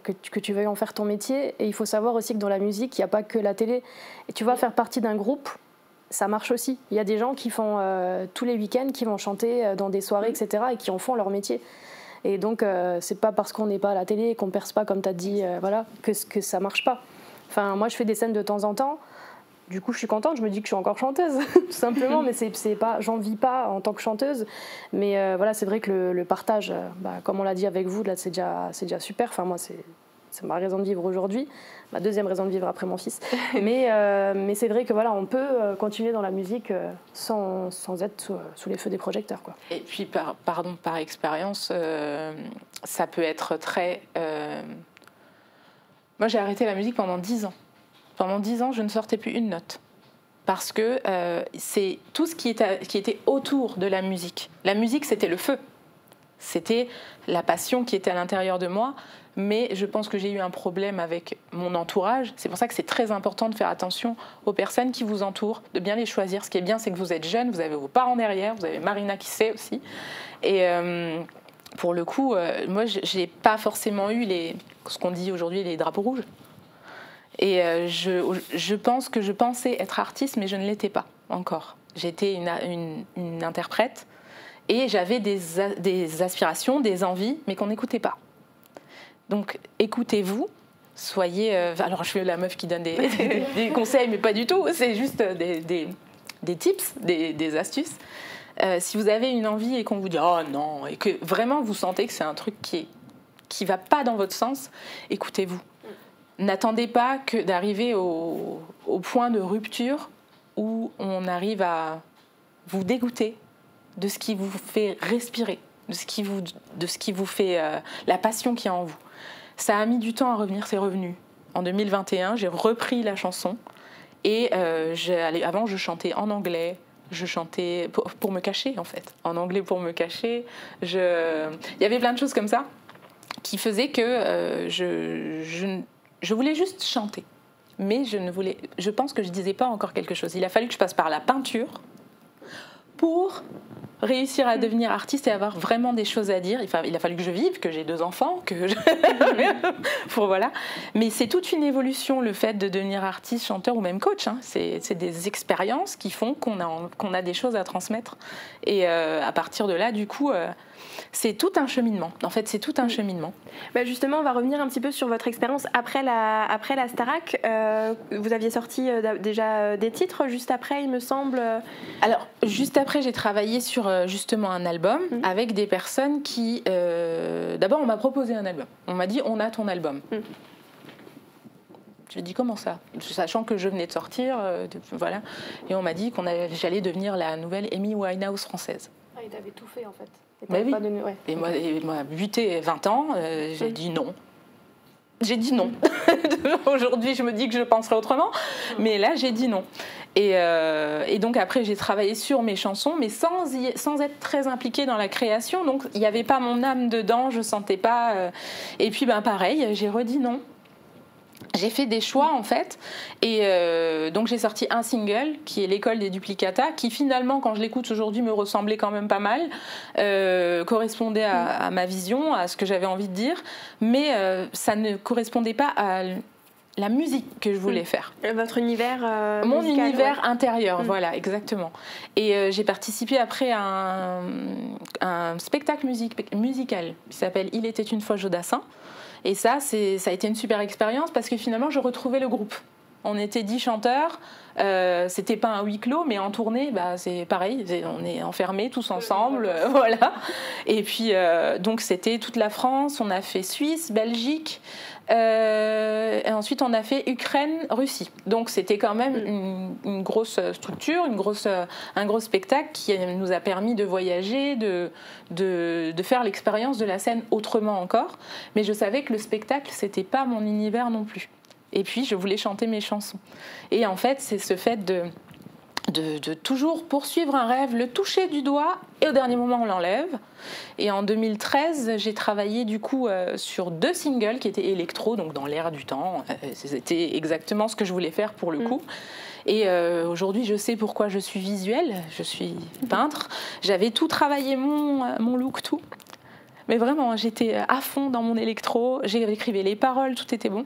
[SPEAKER 4] que tu veuilles en faire ton métier, et il faut savoir aussi que dans la musique il n'y a pas que la télé, et tu vas faire partie d'un groupe, ça marche aussi. Il y a des gens qui font tous les week-ends, qui vont chanter dans des soirées, etc., et qui en font leur métier. Et donc c'est pas parce qu'on n'est pas à la télé et qu'on perce pas comme tu as dit que ça marche pas. Enfin, moi je fais des scènes de temps en temps. Du coup, je suis contente, je me dis que je suis encore chanteuse, tout simplement, mais c'est pas, j'en vis pas en tant que chanteuse. Mais voilà, c'est vrai que le partage, comme on l'a dit avec vous, là, c'est déjà super. Enfin, moi, c'est ma raison de vivre aujourd'hui, ma deuxième raison de vivre après mon fils. Mais c'est vrai que voilà, on peut continuer dans la musique sans être sous les feux des projecteurs, quoi.
[SPEAKER 5] Et puis, par expérience, ça peut être très... Moi, j'ai arrêté la musique pendant 10 ans. Pendant 10 ans, je ne sortais plus une note. Parce que c'est tout ce qui était autour de la musique. La musique, c'était le feu. C'était la passion qui était à l'intérieur de moi. Mais je pense que j'ai eu un problème avec mon entourage. C'est pour ça que c'est très important de faire attention aux personnes qui vous entourent, de bien les choisir. Ce qui est bien, c'est que vous êtes jeune, vous avez vos parents derrière, vous avez Marina qui sait aussi. Et pour le coup, moi, je n'ai pas forcément eu ce qu'on dit aujourd'hui les drapeaux rouges. Et je pense que je pensais être artiste, mais je ne l'étais pas encore. J'étais une interprète et j'avais des aspirations, des envies, mais qu'on n'écoutait pas. Donc écoutez-vous, soyez... alors je suis la meuf qui donne des conseils, mais pas du tout, c'est juste des tips, des astuces. Si vous avez une envie et qu'on vous dit « oh non », et que vraiment vous sentez que c'est un truc qui ne va pas dans votre sens, écoutez-vous. N'attendez pas que d'arriver au point de rupture où on arrive à vous dégoûter de ce qui vous fait respirer, de ce qui vous fait la passion qu'il y a en vous. Ça a mis du temps à revenir, c'est revenu. En 2021, j'ai repris la chanson et avant je chantais en anglais, je chantais pour me cacher en fait, en anglais pour me cacher. Il y avait plein de choses comme ça qui faisaient que je voulais juste chanter, mais je pense que je disais pas encore quelque chose. Il a fallu que je passe par la peinture pour réussir à devenir artiste et avoir vraiment des choses à dire. Il a fallu que je vive, que j'ai 2 enfants, voilà. Mais c'est toute une évolution, le fait de devenir artiste, chanteur ou même coach. Hein. C'est des expériences qui font qu'on a des choses à transmettre. Et à partir de là, du coup... c'est tout un cheminement. En fait, c'est tout un cheminement.
[SPEAKER 1] Justement, on va revenir un petit peu sur votre expérience après la Starac. Vous aviez sorti déjà des titres juste après, il me semble.
[SPEAKER 5] Alors, juste après, j'ai travaillé sur justement un album avec des personnes qui... D'abord, on m'a proposé un album. On m'a dit, on a ton album. J'ai dit, comment ça? Sachant que je venais de sortir, voilà. Et on m'a dit j'allais devenir la nouvelle Amy Winehouse française.
[SPEAKER 4] Ah, il t'avait tout fait, en fait.
[SPEAKER 5] Bah oui.
[SPEAKER 4] Ouais.
[SPEAKER 5] Et moi, 8 et 20 ans, j'ai dit non. J'ai dit non. Aujourd'hui, je me dis que je penserais autrement, mais là, j'ai dit non. Et donc après, j'ai travaillé sur mes chansons, mais sans être très impliquée dans la création. Donc, il n'y avait pas mon âme dedans, je ne sentais pas... Et puis, pareil, j'ai redit non. J'ai fait des choix en fait, et donc j'ai sorti un single qui est L'école des duplicata, qui finalement quand je l'écoute aujourd'hui me ressemblait quand même pas mal, correspondait à ma vision, à ce que j'avais envie de dire, mais ça ne correspondait pas à la musique que je voulais faire.
[SPEAKER 1] Votre univers
[SPEAKER 5] Mon
[SPEAKER 1] musical,
[SPEAKER 5] univers intérieur, voilà, exactement. Et j'ai participé après à un spectacle musical qui s'appelle Il était une fois Jodassin. Et ça a été une super expérience parce que finalement, je retrouvais le groupe. On était 10 chanteurs. C'était pas un huis clos, mais en tournée, c'est pareil. On est enfermés tous ensemble, voilà. Et puis donc c'était toute la France. On a fait Suisse, Belgique. Et ensuite on a fait Ukraine, Russie. Donc c'était quand même une grosse structure, un gros spectacle qui nous a permis de voyager, de faire l'expérience de la scène autrement encore. Mais je savais que le spectacle c'était pas mon univers non plus. Et puis je voulais chanter mes chansons. Et en fait c'est ce fait de toujours poursuivre un rêve, le toucher du doigt et au dernier moment on l'enlève. Et en 2013, j'ai travaillé du coup sur 2 singles qui étaient électro, donc dans l'air du temps. C'était exactement ce que je voulais faire pour le coup. Et aujourd'hui, je sais pourquoi je suis visuelle, je suis peintre. J'avais tout travaillé, mon look, tout. Mais vraiment, j'étais à fond dans mon électro, j'écrivais les paroles, tout était bon.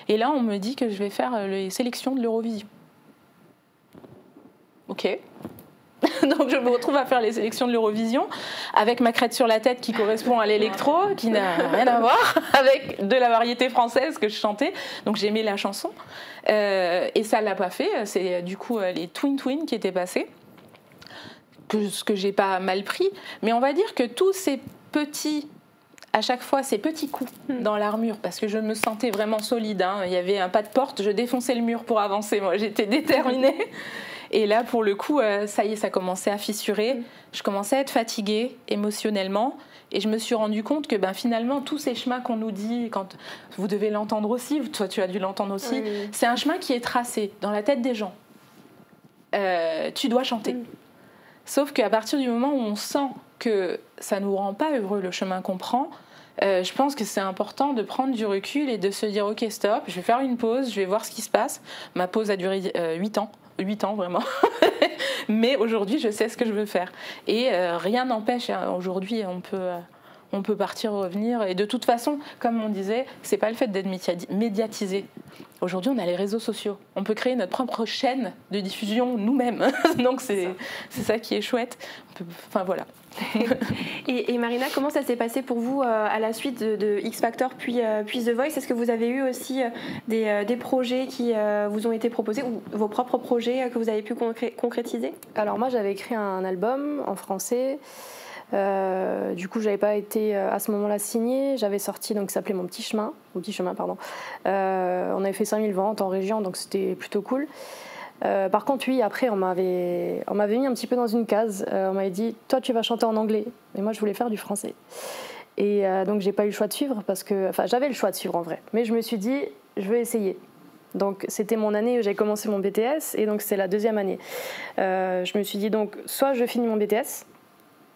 [SPEAKER 5] Et là, on me dit que je vais faire les sélections de l'Eurovision. Ok. Donc je me retrouve à faire les sélections de l'Eurovision avec ma crête sur la tête qui correspond à l'électro, qui n'a rien à voir avec de la variété française que je chantais. Donc j'aimais la chanson. Et ça ne l'a pas fait. C'est du coup les Twin Twin qui étaient passés. Ce que j'ai pas mal pris. Mais on va dire que tous ces petits... À chaque fois, ces petits coups dans l'armure, parce que je me sentais vraiment solide. Hein. Il y avait un pas de porte, je défonçais le mur pour avancer. Moi, j'étais déterminée. Et là, pour le coup, ça y est, ça commençait à fissurer. Je commençais à être fatiguée émotionnellement. Et je me suis rendu compte que finalement, tous ces chemins qu'on nous dit, quand vous devez l'entendre aussi, toi tu as dû l'entendre aussi, c'est un chemin qui est tracé dans la tête des gens. Tu dois chanter. Sauf qu'à partir du moment où on sent que ça ne nous rend pas heureux, le chemin qu'on prend, je pense que c'est important de prendre du recul et de se dire « Ok, stop, je vais faire une pause, je vais voir ce qui se passe ». Ma pause a duré 8 ans. 8 ans vraiment, mais aujourd'hui je sais ce que je veux faire et rien n'empêche, aujourd'hui on peut partir, revenir et de toute façon, comme on disait, c'est pas le fait d'être médiatisé. Aujourd'hui on a les réseaux sociaux, on peut créer notre propre chaîne de diffusion nous-mêmes, donc c'est ça qui est chouette, enfin voilà.
[SPEAKER 1] Et Marina, comment ça s'est passé pour vous à la suite de X Factor puis The Voice? Est-ce que vous avez eu aussi des projets qui vous ont été proposés ou vos propres projets que vous avez pu concrétiser?
[SPEAKER 4] Alors moi j'avais écrit un album en français. Du coup, j'avais pas été à ce moment-là signée. J'avais sorti, donc ça s'appelait Mon Petit Chemin. On avait fait 5000 ventes en région, donc c'était plutôt cool. Par contre, oui, après, on m'avait mis un petit peu dans une case. On m'avait dit, toi, tu vas chanter en anglais. Et moi, je voulais faire du français. Et donc, j'ai pas eu le choix de suivre j'avais le choix de suivre en vrai. Mais je me suis dit, je vais essayer. Donc, c'était mon année où j'ai commencé mon BTS. Et donc, c'est la 2e année. Je me suis dit, donc, soit je finis mon BTS,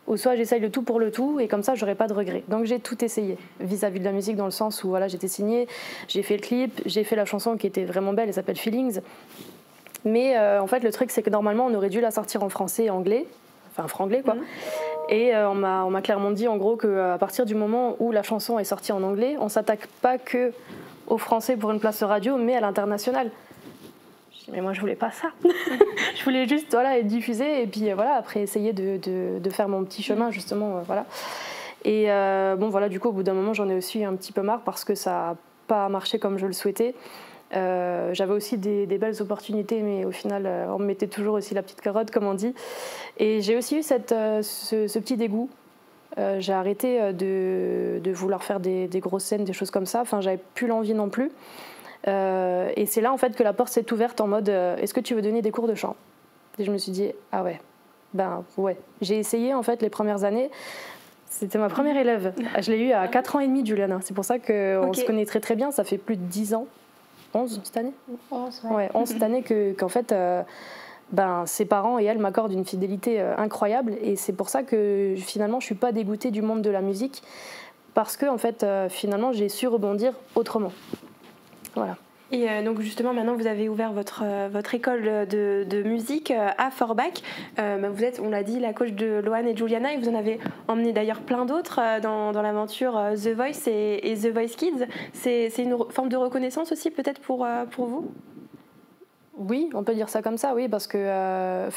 [SPEAKER 4] ou soit j'essaye le tout pour le tout, et comme ça, j'aurai pas de regrets. Donc, j'ai tout essayé vis-à-vis de la musique, dans le sens où voilà, j'étais signée, j'ai fait le clip, j'ai fait la chanson qui était vraiment belle, elle s'appelle Feelings. Mais en fait, le truc, c'est que normalement, on aurait dû la sortir en français et anglais, enfin franglais quoi. Et on m'a clairement dit en gros qu'à partir du moment où la chanson est sortie en anglais, on s'attaque pas que au français pour une place radio, mais à l'international. Mais moi, je voulais pas ça. Je voulais juste être diffusée et puis après essayer de faire mon petit chemin justement, voilà. Et du coup, au bout d'un moment, j'en ai aussi un petit peu marre parce que ça n'a pas marché comme je le souhaitais. J'avais aussi des belles opportunités, mais au final on me mettait toujours aussi la petite carotte comme on dit, et j'ai aussi eu ce petit dégoût. J'ai arrêté de vouloir faire des grosses scènes, des choses comme ça, j'avais plus l'envie non plus, et c'est là en fait que la porte s'est ouverte en mode est-ce que tu veux donner des cours de chant? Et je me suis dit ah ouais, j'ai essayé en fait les premières années. C'était ma première élève, je l'ai eu à 4 ans et demi, Juliana, c'est pour ça qu'on se connaît très très bien, ça fait plus de 10 ans. 11 cette année
[SPEAKER 3] 11,
[SPEAKER 4] ouais, 11 cette année qu'en fait ses parents et elle m'accordent une fidélité incroyable, et c'est pour ça que finalement je suis pas dégoûtée du monde de la musique, parce que en fait finalement j'ai su rebondir autrement. Voilà.
[SPEAKER 1] Et donc justement maintenant vous avez ouvert votre école de musique à Forbach. Vous êtes, on l'a dit, la coach de Loane et Juliana, et vous en avez emmené d'ailleurs plein d'autres dans l'aventure The Voice et The Voice Kids. C'est une forme de reconnaissance aussi peut-être pour vous?
[SPEAKER 4] Oui, on peut dire ça comme ça, oui, parce que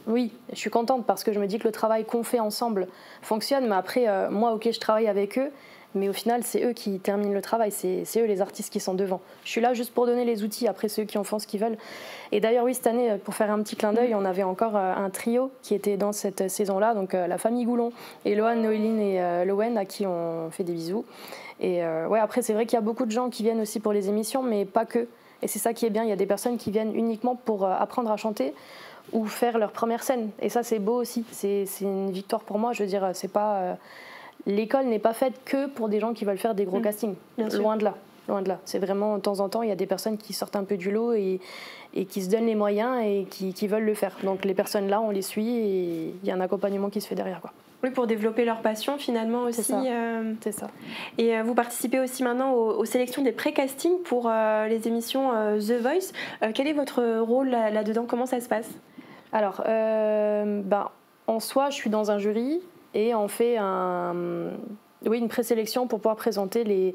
[SPEAKER 4] oui, je suis contente parce que je me dis que le travail qu'on fait ensemble fonctionne, mais après moi je travaille avec eux, Mais au final, c'est eux qui terminent le travail, c'est eux les artistes qui sont devant. Je suis là juste pour donner les outils, après ceux qui en font ce qu'ils veulent. Et d'ailleurs, oui, cette année, pour faire un petit clin d'œil, on avait encore un trio qui était dans cette saison-là, donc la famille Goulon, Eloane, Noéline et Lowen, à qui on fait des bisous. Et ouais, après, c'est vrai qu'il y a beaucoup de gens qui viennent aussi pour les émissions, mais pas que. Et c'est ça qui est bien, il y a des personnes qui viennent uniquement pour apprendre à chanter ou faire leur première scène. Et ça, c'est beau aussi, c'est une victoire pour moi. Je veux dire, c'est pas... L'école n'est pas faite que pour des gens qui veulent faire des gros castings. Loin de là. Loin de là. C'est vraiment, de temps en temps, il y a des personnes qui sortent un peu du lot et qui se donnent les moyens et qui veulent le faire. Donc les personnes là, on les suit et il y a un accompagnement qui se fait derrière, quoi.
[SPEAKER 1] Oui, pour développer leur passion finalement aussi.
[SPEAKER 4] C'est ça.
[SPEAKER 1] Et vous participez aussi maintenant aux sélections des pré-castings pour les émissions The Voice. Quel est votre rôle là-dedans? Comment ça se passe?
[SPEAKER 4] Alors, en soi, je suis dans un jury et on fait une présélection pour pouvoir présenter les...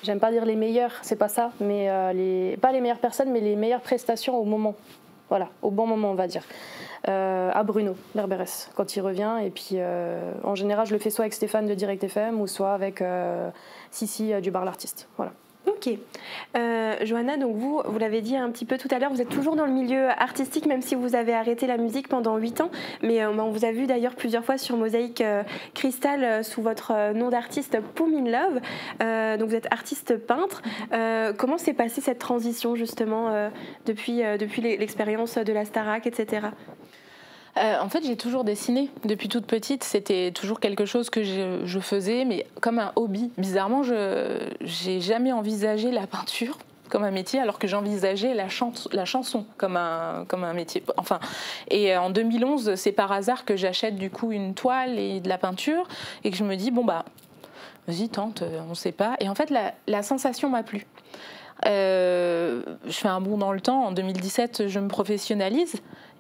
[SPEAKER 4] J'aime pas dire les meilleurs, c'est pas ça, mais pas les meilleures personnes, mais les meilleures prestations au moment. Voilà, au bon moment, on va dire. À Bruno Berberes, quand il revient. Et puis, en général, je le fais soit avec Stéphane de Direct FM ou soit avec Sissi du Bar L'Artiste. Voilà.
[SPEAKER 1] Ok. Johanna, donc vous l'avez dit un petit peu tout à l'heure, vous êtes toujours dans le milieu artistique, même si vous avez arrêté la musique pendant 8 ans. Mais on vous a vu d'ailleurs plusieurs fois sur Mosaïque Cristal sous votre nom d'artiste Poum in Love. Donc vous êtes artiste peintre. Comment s'est passée cette transition justement depuis l'expérience de la Starac, etc.
[SPEAKER 5] En fait, j'ai toujours dessiné. Depuis toute petite, c'était toujours quelque chose que je faisais, mais comme un hobby. Bizarrement, je n'ai jamais envisagé la peinture comme un métier, alors que j'envisageais la chanson comme un métier. Enfin, et en 2011, c'est par hasard que j'achète du coup une toile et de la peinture, et que je me dis, bon bah, vas-y, tente, on ne sait pas. Et en fait, la sensation m'a plu. Je fais un bond dans le temps. En 2017, je me professionnalise,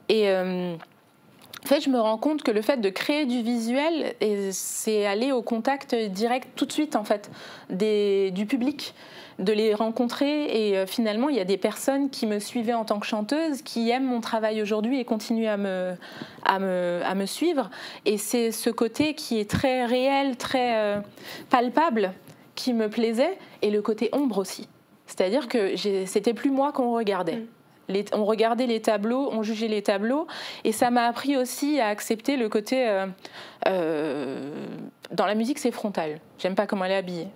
[SPEAKER 5] et... en fait, je me rends compte que le fait de créer du visuel, c'est aller au contact direct tout de suite en fait, du public, de les rencontrer. Et finalement, il y a des personnes qui me suivaient en tant que chanteuse, qui aiment mon travail aujourd'hui et continuent à me suivre. Et c'est ce côté qui est très réel, très palpable, qui me plaisait, et le côté ombre aussi. C'est-à-dire que c'était plus moi qu'on regardait. On regardait les tableaux, on jugeait les tableaux, et ça m'a appris aussi à accepter le côté... dans la musique, c'est frontal. J'aime pas comment elle est habillée.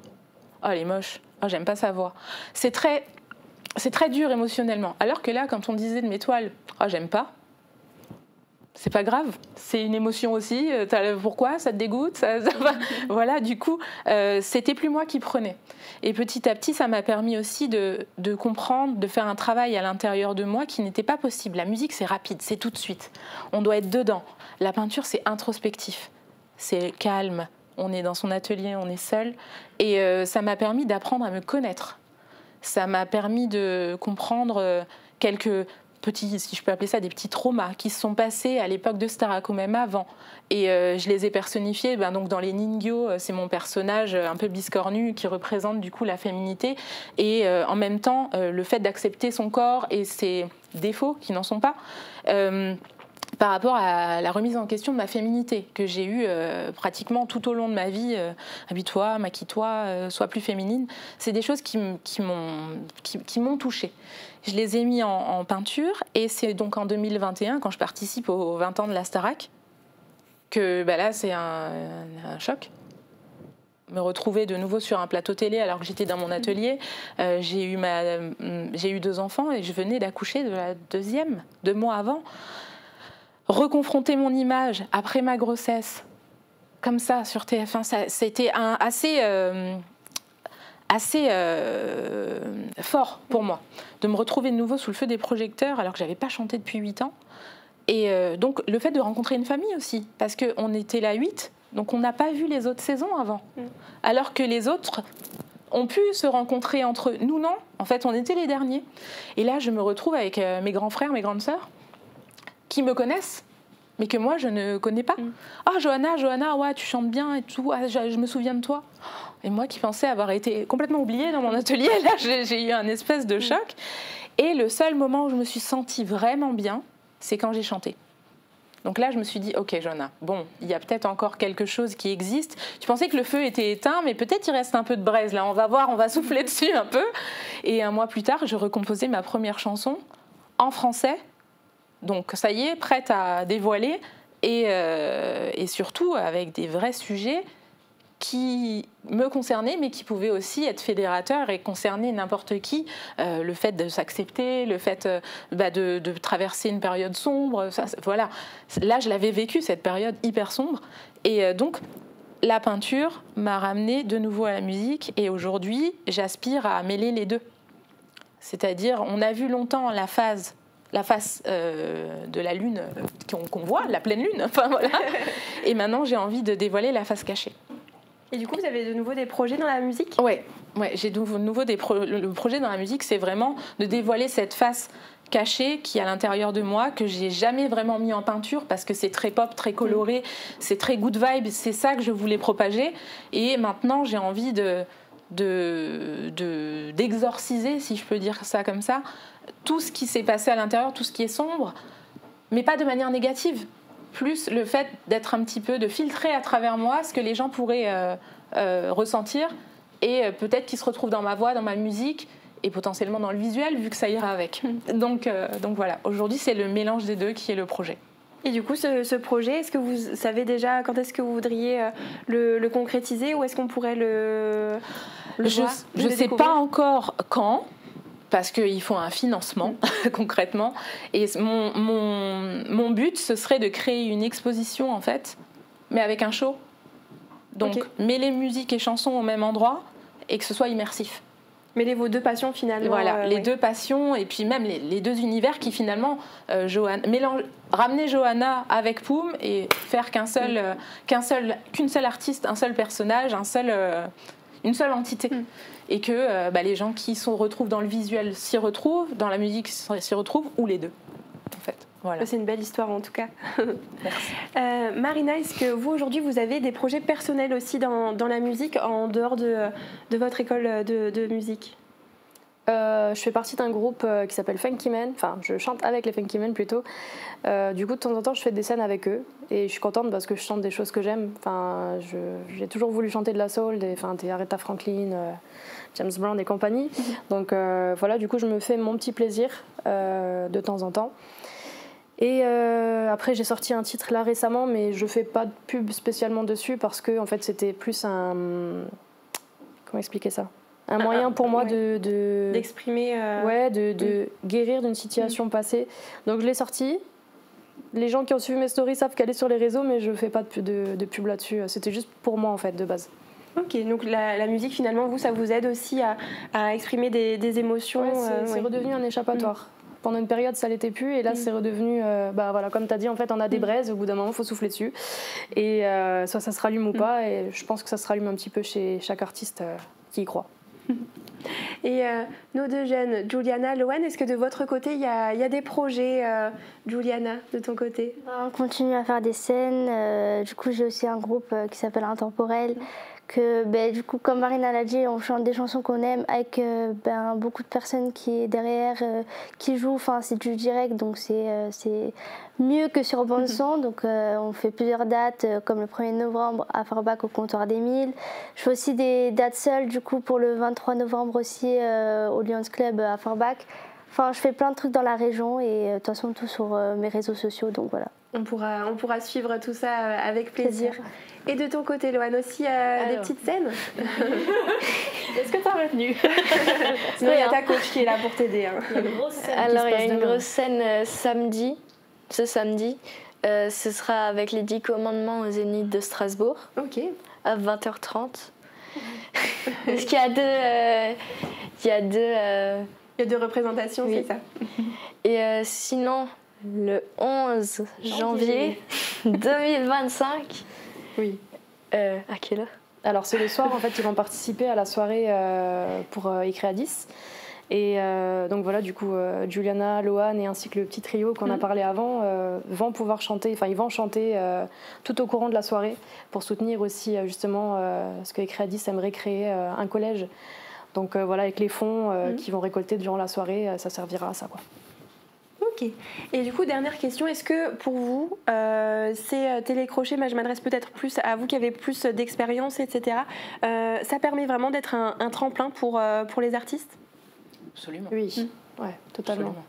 [SPEAKER 5] Oh, elle est moche. Oh, j'aime pas sa voix. C'est très dur émotionnellement. Alors que là, quand on disait de mes toiles, oh, j'aime pas, c'est pas grave, c'est une émotion aussi. Pourquoi ça te dégoûte, voilà, du coup, c'était plus moi qui prenais. Et petit à petit, ça m'a permis aussi de comprendre, de faire un travail à l'intérieur de moi qui n'était pas possible. La musique, c'est rapide, c'est tout de suite. On doit être dedans. La peinture, c'est introspectif, c'est calme. On est dans son atelier, on est seul. Et ça m'a permis d'apprendre à me connaître. Ça m'a permis de comprendre quelques... petits, si je peux appeler ça, des petits traumas qui se sont passés à l'époque de Starac ou même avant. Et je les ai personnifiés. Donc dans les Ningyo, c'est mon personnage un peu biscornu qui représente du coup la féminité. Et en même temps, le fait d'accepter son corps et ses défauts qui n'en sont pas. Par rapport à la remise en question de ma féminité que j'ai eue pratiquement tout au long de ma vie. Habille-toi, maquille-toi, sois plus féminine. C'est des choses qui m'ont touchée. Je les ai mis en peinture, et c'est donc en 2021, quand je participe aux 20 ans de la Starac, que là c'est un choc. Me retrouver de nouveau sur un plateau télé alors que j'étais dans mon atelier. J'ai eu 2 enfants et je venais d'accoucher de la 2e, 2 mois avant. Reconfronter mon image après ma grossesse, comme ça, sur TF1, c'était assez fort pour moi, de me retrouver de nouveau sous le feu des projecteurs alors que je n'avais pas chanté depuis 8 ans. Et donc le fait de rencontrer une famille aussi, parce qu'on était là 8, donc on n'a pas vu les autres saisons avant. Alors que les autres ont pu se rencontrer entre eux. Nous, non. En fait, on était les derniers. Et là, je me retrouve avec mes grands frères, mes grandes sœurs, qui me connaissent, mais que moi, je ne connais pas. Ah, Johanna, ouais, tu chantes bien et tout. Ah, je me souviens de toi. Et moi qui pensais avoir été complètement oubliée dans mon atelier, là, j'ai eu un espèce de choc. Et le seul moment où je me suis sentie vraiment bien, c'est quand j'ai chanté. Donc là, je me suis dit, ok, Johanna, bon, il y a peut-être encore quelque chose qui existe. Tu pensais que le feu était éteint, mais peut-être il reste un peu de braise. Là, on va voir, on va souffler dessus un peu. Et un mois plus tard, je recomposais ma première chanson en français. Donc ça y est, prête à dévoiler. Et surtout avec des vrais sujets qui me concernaient, mais qui pouvaient aussi être fédérateurs et concerner n'importe qui. Le fait de s'accepter, le fait de traverser une période sombre, voilà. Là, je l'avais vécu, cette période hyper sombre. Et donc, la peinture m'a ramenée de nouveau à la musique. Et aujourd'hui, j'aspire à mêler les deux. C'est-à-dire, on a vu longtemps la face de la lune qu'on voit, la pleine lune. Enfin, voilà. Et maintenant, j'ai envie de dévoiler la face cachée.
[SPEAKER 1] Et du coup, vous avez de nouveau des projets dans la musique ?
[SPEAKER 5] Ouais, j'ai de nouveau le projet dans la musique, c'est vraiment de dévoiler cette face cachée qui est à l'intérieur de moi, que j'ai jamais vraiment mis en peinture parce que c'est très pop, très coloré, c'est très good vibe, c'est ça que je voulais propager. Et maintenant, j'ai envie d'exorciser, si je peux dire ça comme ça, tout ce qui s'est passé à l'intérieur, tout ce qui est sombre, mais pas de manière négative. Plus le fait d'être un petit peu, de filtrer à travers moi ce que les gens pourraient ressentir et peut-être qu'ils se retrouvent dans ma voix, dans ma musique et potentiellement dans le visuel vu que ça ira avec. Donc voilà, aujourd'hui c'est le mélange des deux qui est le projet.
[SPEAKER 1] Et du coup, ce projet, est-ce que vous savez déjà quand est-ce que vous voudriez le concrétiser ou est-ce qu'on pourrait le voir,
[SPEAKER 5] je ne sais pas encore quand. Parce qu'il faut un financement, concrètement. Et mon but, ce serait de créer une exposition, en fait, mais avec un show. Donc, mêler musique et chanson au même endroit et que ce soit immersif.
[SPEAKER 1] Mêler vos deux passions, finalement.
[SPEAKER 5] Voilà, les deux passions et puis même les deux univers qui, finalement, ramener Johanna avec Poum et faire qu'une seule artiste, un seul personnage, une seule entité. Et que les gens qui se retrouvent dans le visuel s'y retrouvent, dans la musique s'y retrouvent, ou les deux, en fait. Voilà.
[SPEAKER 1] C'est une belle histoire, en tout cas.
[SPEAKER 5] Merci.
[SPEAKER 1] Marina, est-ce que vous, aujourd'hui, vous avez des projets personnels aussi dans la musique, en dehors de votre école de musique ?
[SPEAKER 4] Je fais partie d'un groupe qui s'appelle Funky Men, enfin je chante avec les Funky Men plutôt. Du coup de temps en temps je fais des scènes avec eux et je suis contente parce que je chante des choses que j'aime. Enfin, j'ai toujours voulu chanter de la soul, des Aretha Franklin, James Brown et compagnie. Donc voilà, du coup je me fais mon petit plaisir de temps en temps. Et après j'ai sorti un titre là récemment mais je fais pas de pub spécialement dessus parce que en fait c'était plus un... Comment expliquer ça ? Un moyen pour moi
[SPEAKER 1] d'exprimer,
[SPEAKER 4] de guérir d'une situation passée. Donc je l'ai sorti. Les gens qui ont suivi mes stories savent qu'elle est sur les réseaux, mais je fais pas de pub là-dessus. C'était juste pour moi en fait de base.
[SPEAKER 1] Ok, donc la musique finalement, vous, ça vous aide aussi à exprimer des émotions.
[SPEAKER 4] Ouais, c'est redevenu un échappatoire. Pendant une période, ça l'était plus, et là, c'est redevenu, voilà, comme tu as dit, en fait, on a des braises, au bout d'un moment, il faut souffler dessus. Et soit ça se rallume ou pas, et je pense que ça se rallume un petit peu chez chaque artiste qui y croit.
[SPEAKER 1] Et nos deux jeunes, Juliana, Loane, est-ce que de votre côté, il y a des projets, Juliana, de ton côté ?
[SPEAKER 3] On continue à faire des scènes. Du coup, j'ai aussi un groupe qui s'appelle Intemporel. Que, du coup, comme Marina l'a dit, on chante des chansons qu'on aime avec beaucoup de personnes qui est derrière, qui jouent. Enfin, c'est du direct, donc c'est mieux que sur bande son. Donc, on fait plusieurs dates, comme le 1er novembre à Forbach au comptoir d'Émile. Je fais aussi des dates seules, du coup, pour le 23 novembre aussi au Lions Club à Forbach. Enfin, je fais plein de trucs dans la région et de toute façon, tout sur mes réseaux sociaux, donc voilà.
[SPEAKER 1] On pourra suivre tout ça avec plaisir. Et de ton côté, Loane, aussi des petites scènes ?
[SPEAKER 2] Est-ce que tu as retenu ?
[SPEAKER 1] Sinon, il y a ta coach qui est là pour t'aider.
[SPEAKER 2] Il y a une grosse scène. Alors, il y a une grosse scène ce samedi. Ce sera avec les 10 commandements au Zénith de Strasbourg.
[SPEAKER 1] Ok.
[SPEAKER 2] À 20h30. Parce qu'il y a deux
[SPEAKER 1] représentations, oui. C'est ça.
[SPEAKER 2] Et sinon, le 11 janvier 2025.
[SPEAKER 1] Oui.
[SPEAKER 2] À quelle heure ?
[SPEAKER 4] Alors c'est le soir, en fait, ils vont participer à la soirée pour Icréadis. Et donc voilà, du coup, Juliana, Loane et ainsi que le petit trio qu'on a parlé avant vont pouvoir chanter, enfin ils vont chanter tout au courant de la soirée pour soutenir aussi justement ce que Icréadis aimerait créer, un collège. Donc voilà, avec les fonds qu'ils vont récolter durant la soirée, ça servira à ça, quoi.
[SPEAKER 1] Ok, Ok. Et du coup, dernière question, est-ce que pour vous, ces télécrochets, je m'adresse peut-être plus à vous qui avez plus d'expérience, etc., ça permet vraiment d'être un tremplin pour les artistes?
[SPEAKER 5] Absolument.
[SPEAKER 4] Oui, ouais, totalement.
[SPEAKER 5] Absolument.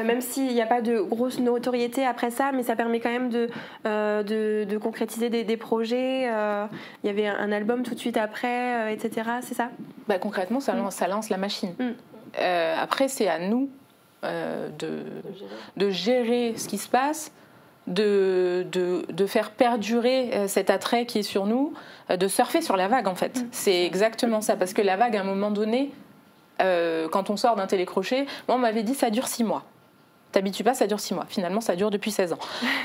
[SPEAKER 1] Même s'il n'y a pas de grosse notoriété après ça, mais ça permet quand même de concrétiser des projets. Il y avait un album tout de suite après, etc. C'est ça?
[SPEAKER 5] Concrètement, ça lance la machine. Après, c'est à nous de gérer ce qui se passe, de faire perdurer cet attrait qui est sur nous, de surfer sur la vague en fait. C'est exactement ça, parce que la vague, à un moment donné, quand on sort d'un télécrochet, moi on m'avait dit ça dure 6 mois. T'habitues pas, ça dure 6 mois. Finalement, ça dure depuis 16 ans.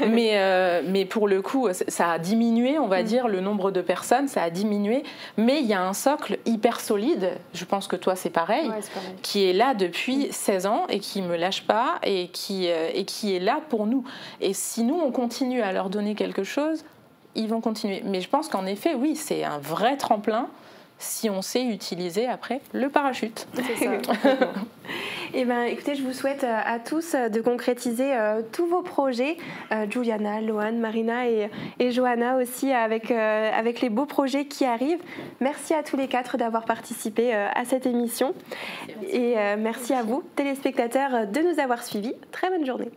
[SPEAKER 5] Mais pour le coup, ça a diminué, on va dire, le nombre de personnes, ça a diminué. Mais il y a un socle hyper solide, je pense que toi c'est pareil, qui est là depuis 16 ans et qui me lâche pas et qui est là pour nous. Et si nous, on continue à leur donner quelque chose, ils vont continuer. Mais je pense qu'en effet, oui, c'est un vrai tremplin si on sait utiliser après le parachute.
[SPEAKER 1] C'est ça. Et écoutez, je vous souhaite à tous de concrétiser tous vos projets, Juliana, Loane, Marina et Johanna aussi, avec les beaux projets qui arrivent. Merci à tous les 4 d'avoir participé à cette émission. Et merci à vous, téléspectateurs, de nous avoir suivis. Très bonne journée.